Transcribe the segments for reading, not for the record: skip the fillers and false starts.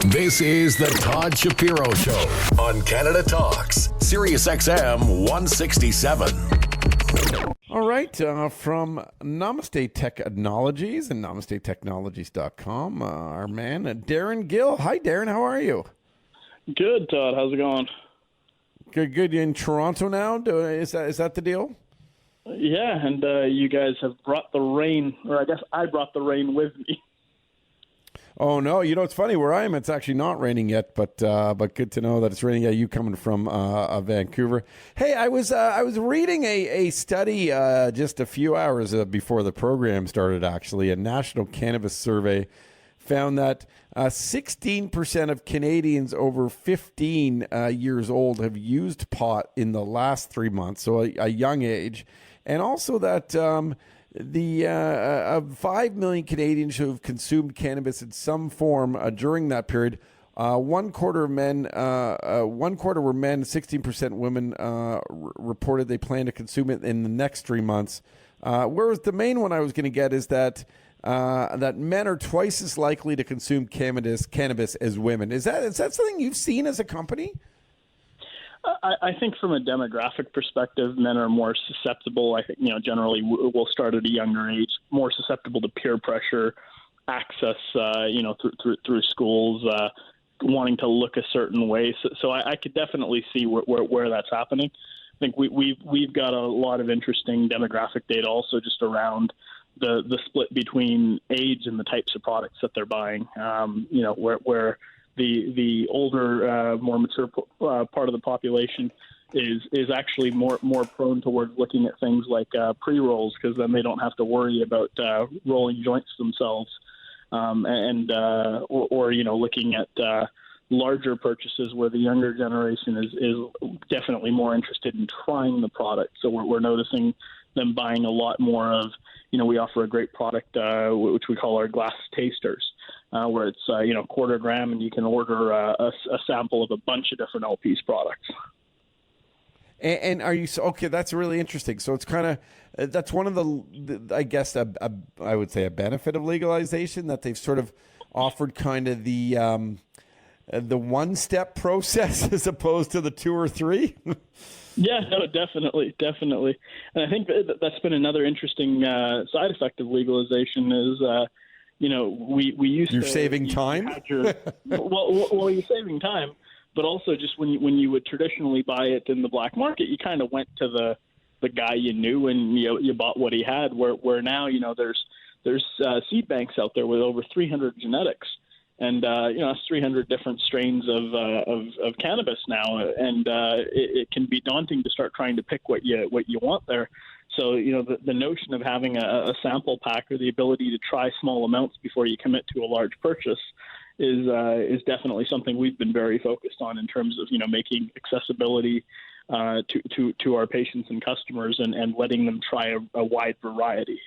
This is the Todd Shapiro Show on Canada Talks, SiriusXM 167. All right, from Namaste Technologies and NamasteTechnologies.com, our man, Darren Gill. Hi, Darren. How are you? Good, Todd. How's it going? Good. You're in Toronto now? Is that the deal? Yeah, and you guys have brought the rain, or I guess I brought the rain with me. Oh no! You know it's funny where I am. It's actually not raining yet, but good to know that it's raining. Yeah, you coming from Vancouver? Hey, I was reading a study just a few hours before the program started. Actually, a national cannabis survey found that 16% of Canadians over 15 years old have used pot in the last 3 months, so a young age, and also that. The 5 million Canadians who have consumed cannabis in some form during that period, one quarter were men, 16% women reported they plan to consume it in the next 3 months. Whereas the main one I was going to get is that men are twice as likely to consume cannabis as women. Is that something you've seen as a company? I think from a demographic perspective, men are more susceptible. I think, generally we'll start at a younger age, more susceptible to peer pressure, access, through schools, wanting to look a certain way. So I could definitely see where that's happening. I think we've got a lot of interesting demographic data also just around the split between age and the types of products that they're buying, where the older, more mature part of the population is actually more prone towards looking at things like pre-rolls, because then they don't have to worry about rolling joints themselves, or looking at larger purchases where the younger generation is definitely more interested in trying the product. So we're noticing them buying a lot more of, we offer a great product which we call our glass tasters. Where it's quarter gram, and you can order a sample of a bunch of different LP's products. And are you okay? That's really interesting. So it's kind of that's one of the I guess I would say a benefit of legalization, that they've sort of offered kind of the one-step process as opposed to the 2 or 3. Yeah, no, definitely. And I think that's been another interesting side effect of legalization is. We used You're to... saving time? You're saving time, but also just when you would traditionally buy it in the black market, you kind of went to the guy you knew and you bought what he had, where now, there's seed banks out there with over 300 genetics. And, it's 300 different strains of cannabis now, and it can be daunting to start trying to pick what you want there. So, the notion of having a sample pack or the ability to try small amounts before you commit to a large purchase is definitely something we've been very focused on in terms of, making accessibility to our patients and customers and letting them try a wide variety.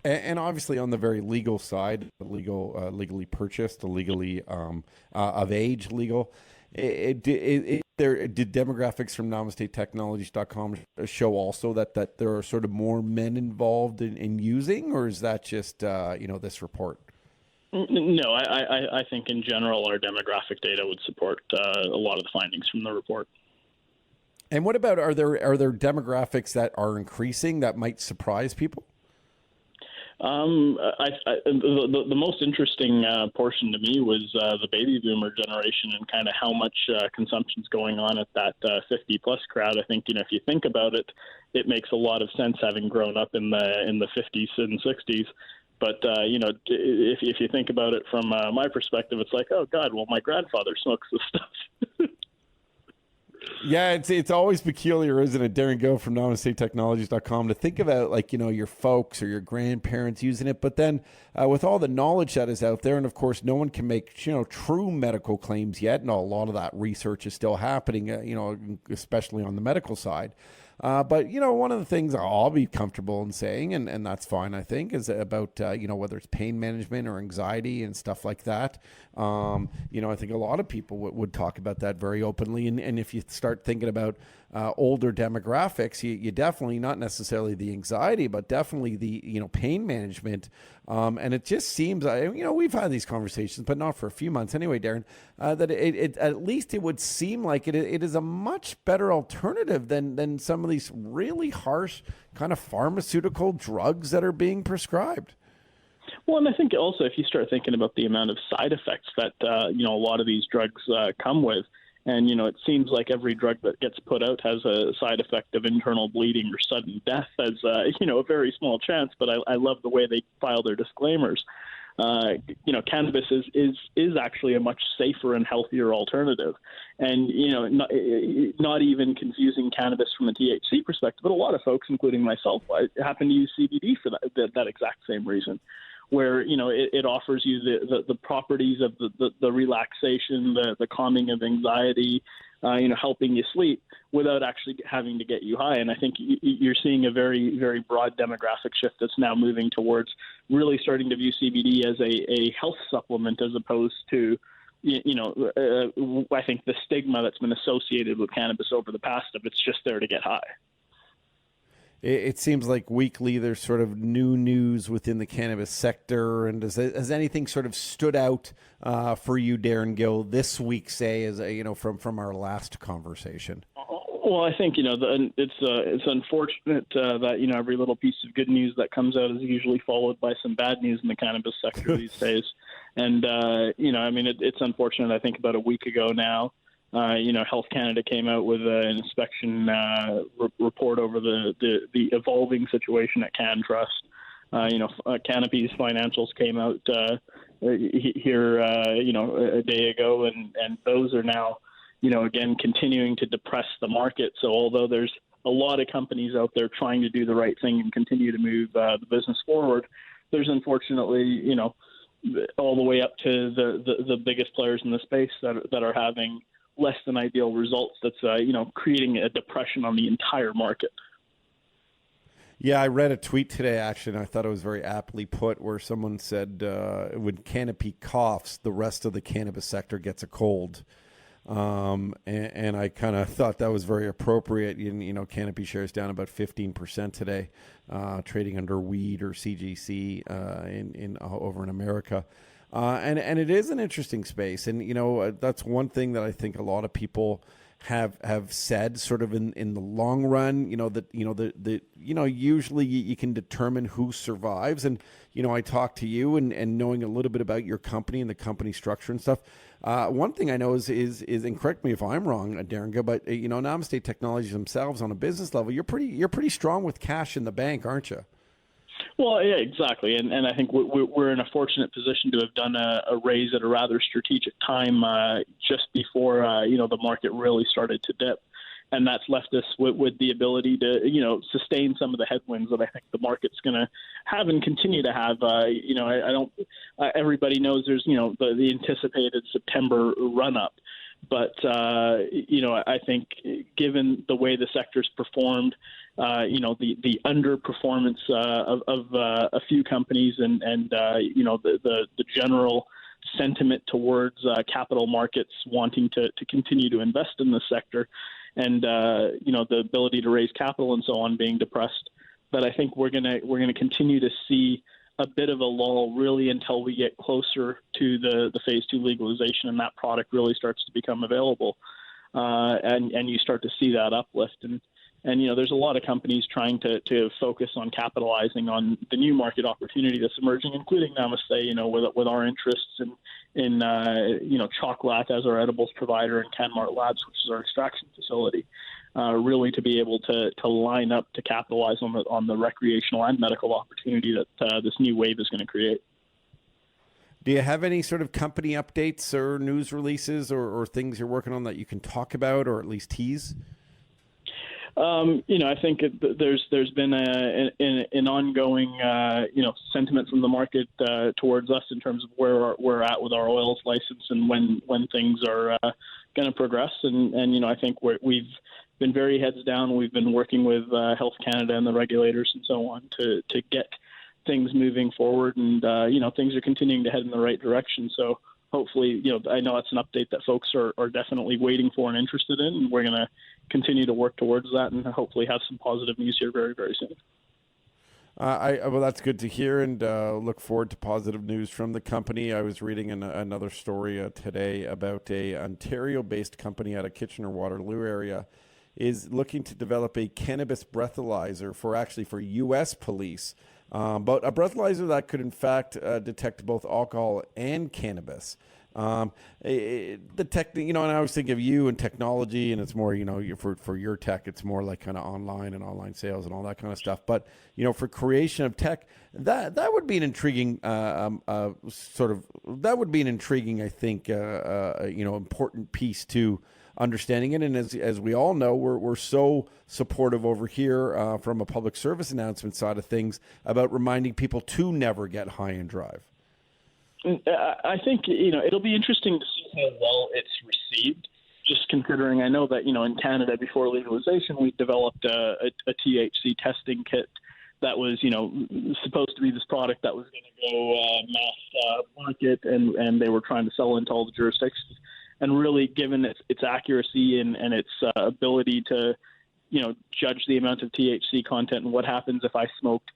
And obviously on the very legal side, legally purchased, legally of age legal, did demographics from NamasteTechnologies.com show also that there are sort of more men involved in using, or is that just this report? No, I think in general our demographic data would support a lot of the findings from the report. And what about are there demographics that are increasing that might surprise people? The most interesting portion to me was the baby boomer generation and kind of how much consumption's going on at that 50 plus crowd. I think, if you think about it, it makes a lot of sense having grown up in the 50s and 60s. But, if you think about it from my perspective, it's like, oh, God, well, my grandfather smokes this stuff. Yeah, it's always peculiar, isn't it, Darren Gill from NamasteTechnologies.com, to think about, your folks or your grandparents using it, but then with all the knowledge that is out there, and of course no one can make, true medical claims yet, and a lot of that research is still happening, especially on the medical side. But, one of the things I'll be comfortable in saying, and that's fine, I think, is about, whether it's pain management or anxiety and stuff like that. I think a lot of people would talk about that very openly. And if you start thinking about older demographics, you definitely, not necessarily the anxiety, but definitely the, pain management And it just seems, we've had these conversations, but not for a few months anyway, Darren, that it at least it would seem like it is a much better alternative than some of these really harsh kind of pharmaceutical drugs that are being prescribed. Well, and I think also if you start thinking about the amount of side effects that, a lot of these drugs come with, and, it seems like every drug that gets put out has a side effect of internal bleeding or sudden death as, a very small chance. But I love the way they file their disclaimers. Cannabis is actually a much safer and healthier alternative. And, not even confusing cannabis from a THC perspective, but a lot of folks, including myself, happen to use CBD for that exact same reason, where, it offers you the properties of the relaxation, the calming of anxiety, helping you sleep without actually having to get you high. And I think you're seeing a very, very broad demographic shift that's now moving towards really starting to view CBD as a health supplement as opposed to, I think the stigma that's been associated with cannabis over the past of it's just there to get high. It seems like weekly there's sort of new news within the cannabis sector. And has anything sort of stood out for you, Darren Gill, this week, say, as from our last conversation? Well, I think it's unfortunate that every little piece of good news that comes out is usually followed by some bad news in the cannabis sector these days. And it's unfortunate. I think about a week ago now, Health Canada came out with an inspection report over the evolving situation at CanTrust. Canopy's financials came out here, a day ago, and those are now, again, continuing to depress the market. So although there's a lot of companies out there trying to do the right thing and continue to move the business forward, there's unfortunately, all the way up to the biggest players in the space that are having less than ideal results. That's creating a depression on the entire market. Yeah, I read a tweet today, actually, and I thought it was very aptly put, where someone said, when Canopy coughs, the rest of the cannabis sector gets a cold. And I kind of thought that was very appropriate. Canopy shares down about 15% today, trading under weed or CGC over in America. And it is an interesting space. And, that's one thing that I think a lot of people have said sort of in the long run, usually you can determine who survives. And, I talked to you and knowing a little bit about your company and the company structure and stuff. One thing I know is, and correct me if I'm wrong, Darren, but, Namaste Technologies themselves on a business level, you're pretty strong with cash in the bank, aren't you? Well, yeah, exactly. And I think we're in a fortunate position to have done a raise at a rather strategic time just before, the market really started to dip. And that's left us with the ability to, sustain some of the headwinds that I think the market's going to have and continue to have. Everybody knows there's, the anticipated September run up. But, I think given the way the sector's performed, the underperformance of a few companies and the general sentiment towards capital markets wanting to continue to invest in the sector and, the ability to raise capital and so on being depressed, that I think we're gonna continue to see a bit of a lull really until we get closer to the phase 2 legalization and that product really starts to become available. And you start to see that uplift. And there's a lot of companies trying to focus on capitalizing on the new market opportunity that's emerging, including Namaste, with our interests in Chocolate as our edibles provider and CanMart Labs, which is our extraction facility, really to be able to line up to capitalize on the recreational and medical opportunity that this new wave is going to create. Do you have any sort of company updates or news releases or things you're working on that you can talk about or at least tease? I think there's been an ongoing, sentiment from the market towards us in terms of where we're at with our oils license and when things are going to progress. And I think we've been very heads down. We've been working with Health Canada and the regulators and so on to get things moving forward. And, things are continuing to head in the right direction. So hopefully, I know it's an update that folks are definitely waiting for and interested in, and we're going to continue to work towards that and hopefully have some positive news here very, very soon. Well, that's good to hear, and look forward to positive news from the company. I was reading another story today about a Ontario-based company out of Kitchener-Waterloo area is looking to develop a cannabis breathalyzer for U.S. police, but a breathalyzer that could in fact detect both alcohol and cannabis. The tech, and I always think of you and technology, and it's more, for your tech, it's more like kind of online sales and all that kind of stuff. But, for creation of tech, that would be an intriguing, I think, important piece to understanding it. And as we all know, we're so supportive over here from a public service announcement side of things about reminding people to never get high and drive. I think, it'll be interesting to see how well it's received, just considering I know that, in Canada before legalization, we developed a THC testing kit that was, supposed to be this product that was going to go mass market, and they were trying to sell into all the jurisdictions. And really, given its accuracy and its ability to, judge the amount of THC content and what happens if I smoked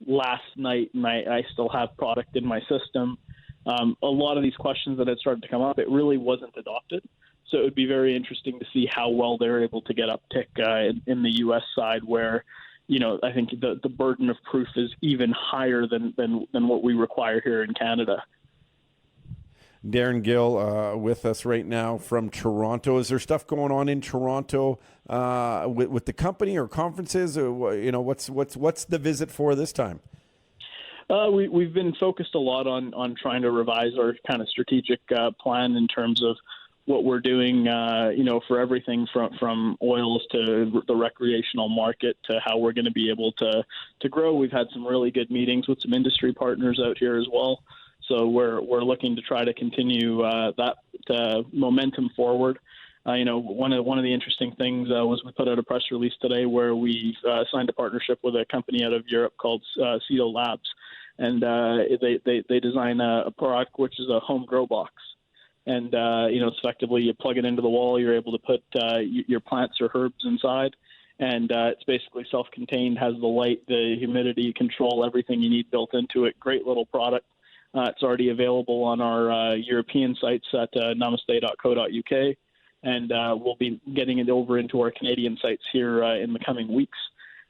last night and I still have product in my system, a lot of these questions that had started to come up, it really wasn't adopted. So it would be very interesting to see how well they're able to get uptick in the U.S. side, where, I think the burden of proof is even higher than what we require here in Canada. Darren Gill with us right now from Toronto. Is there stuff going on in Toronto with the company or conferences? Or, what's the visit for this time? We've been focused a lot on trying to revise our kind of strategic plan in terms of what we're doing, for everything from oils to the recreational market to how we're going to be able to grow. We've had some really good meetings with some industry partners out here as well. So we're looking to try to continue that momentum forward. One of the interesting things was we put out a press release today where we signed a partnership with a company out of Europe called Cedo Labs, and they design a product which is a home grow box. And it's effectively you plug it into the wall, you're able to put your plants or herbs inside, and it's basically self-contained, has the light, the humidity control, everything you need built into it. Great little product. It's already available on our European sites at namaste.co.uk, and we'll be getting it over into our Canadian sites here in the coming weeks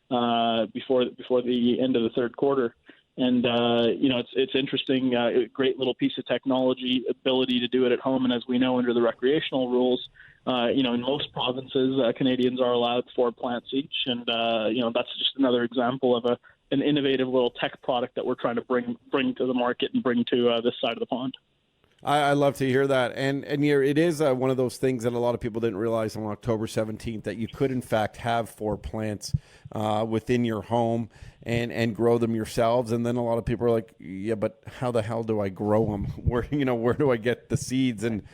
before the end of the third quarter. And, it's interesting, great little piece of technology, ability to do it at home. And as we know, under the recreational rules, in most provinces, Canadians are allowed 4 plants each. And, that's just another example of an innovative little tech product that we're trying to bring to the market and bring to this side of the pond. I love to hear that. And it is one of those things that a lot of people didn't realize on October 17th, that you could, in fact, have 4 plants within your home and grow them yourselves. And then a lot of people are like, yeah, but how the hell do I grow them? Where do I get the seeds? And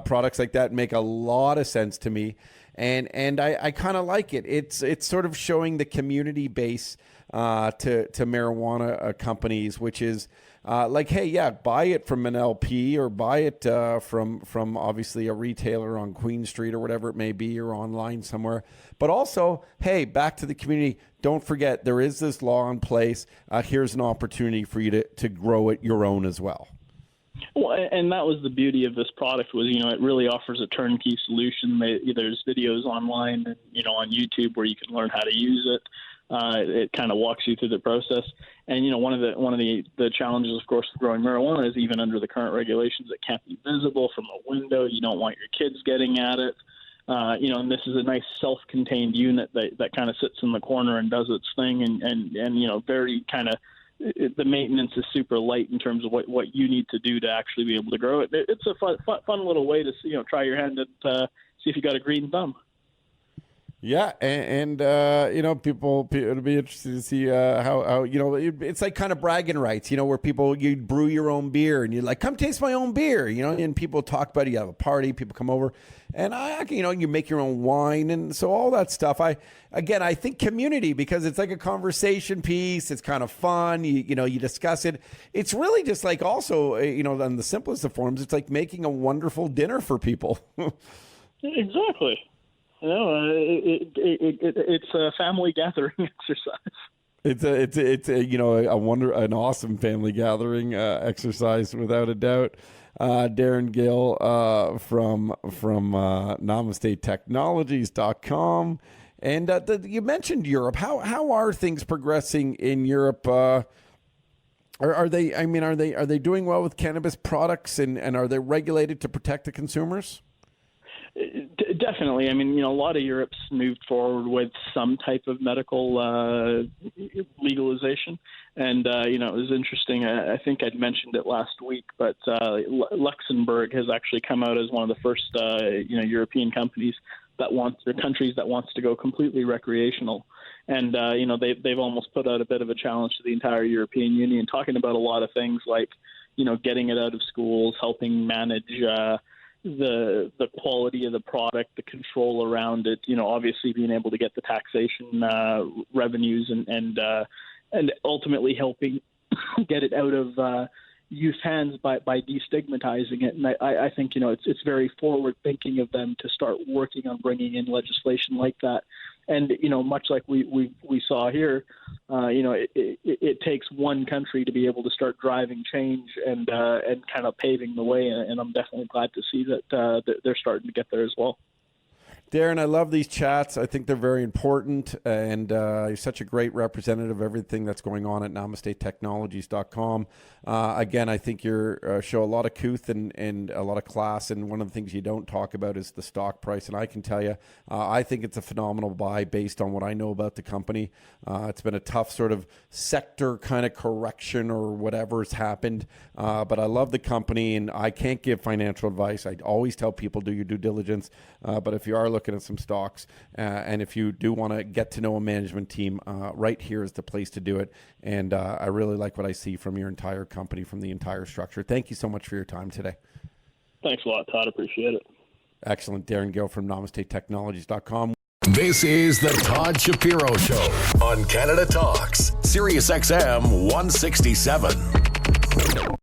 products like that make a lot of sense to me. And I kind of like it. It's sort of showing the community base to marijuana companies, which is hey, yeah, buy it from an LP or buy it from obviously a retailer on Queen Street or whatever it may be, or online somewhere. But also, hey, back to the community. Don't forget, there is this law in place. Here's an opportunity for you to grow it your own as well. Well, and that was the beauty of this product was, it really offers a turnkey solution. There's videos online, and, on YouTube where you can learn how to use it. It kind of walks you through the process. And, one of the challenges, of course, with growing marijuana is even under the current regulations, it can't be visible from a window. You don't want your kids getting at it. And this is a nice self-contained unit that kind of sits in the corner and does its thing. And very kind of, the maintenance is super light in terms of what you need to do to actually be able to grow it. It's a fun little way to, try your hand at, see if you got a green thumb. Yeah, and people, it'll be interesting to see how it's like kind of bragging rights, where you brew your own beer and you're like, come taste my own beer, and people talk about it. You have a party, people come over, and you make your own wine, and so all that stuff. I think community, because it's like a conversation piece. It's kind of fun. You discuss it. It's really just like also on the simplest of forms, it's like making a wonderful dinner for people. Exactly. It's a family gathering exercise. It's an awesome family gathering exercise without a doubt. Darren Gill from Namaste Technologies.com. And you mentioned Europe. How are things progressing in Europe? Are they doing well with cannabis products, and are they regulated to protect the consumers? Definitely. I mean, a lot of Europe's moved forward with some type of medical legalization. And, it was interesting. I think I'd mentioned it last week, but Luxembourg has actually come out as one of the first, European countries that wants to go completely recreational. And, they've almost put out a bit of a challenge to the entire European Union, talking about a lot of things like, getting it out of schools, helping manage the quality of the product, the control around it, obviously being able to get the taxation revenues and ultimately helping get it out of youth hands by destigmatizing it. And I think, it's very forward thinking of them to start working on bringing in legislation like that. And, much like we saw here, it takes one country to be able to start driving change and kind of paving the way. And I'm definitely glad to see that they're starting to get there as well. Darren, I love these chats. I think they're very important, and you're such a great representative of everything that's going on at NamasteTechnologies.com. Again, I think you show a lot of couth and a lot of class, and one of the things you don't talk about is the stock price. And I can tell you, I think it's a phenomenal buy based on what I know about the company. It's been a tough sort of sector kind of correction or whatever's happened, but I love the company, and I can't give financial advice. I always tell people do your due diligence, but if you are looking at some stocks, and if you do want to get to know a management team, right here is the place to do it. And I really like what I see from your entire company, from the entire structure. Thank you so much for your time today. Thanks a lot, Todd. Appreciate it. Excellent. Darren Gill from NamasteTechnologies.com. This is the Todd Shapiro Show on Canada Talks, SiriusXM 167.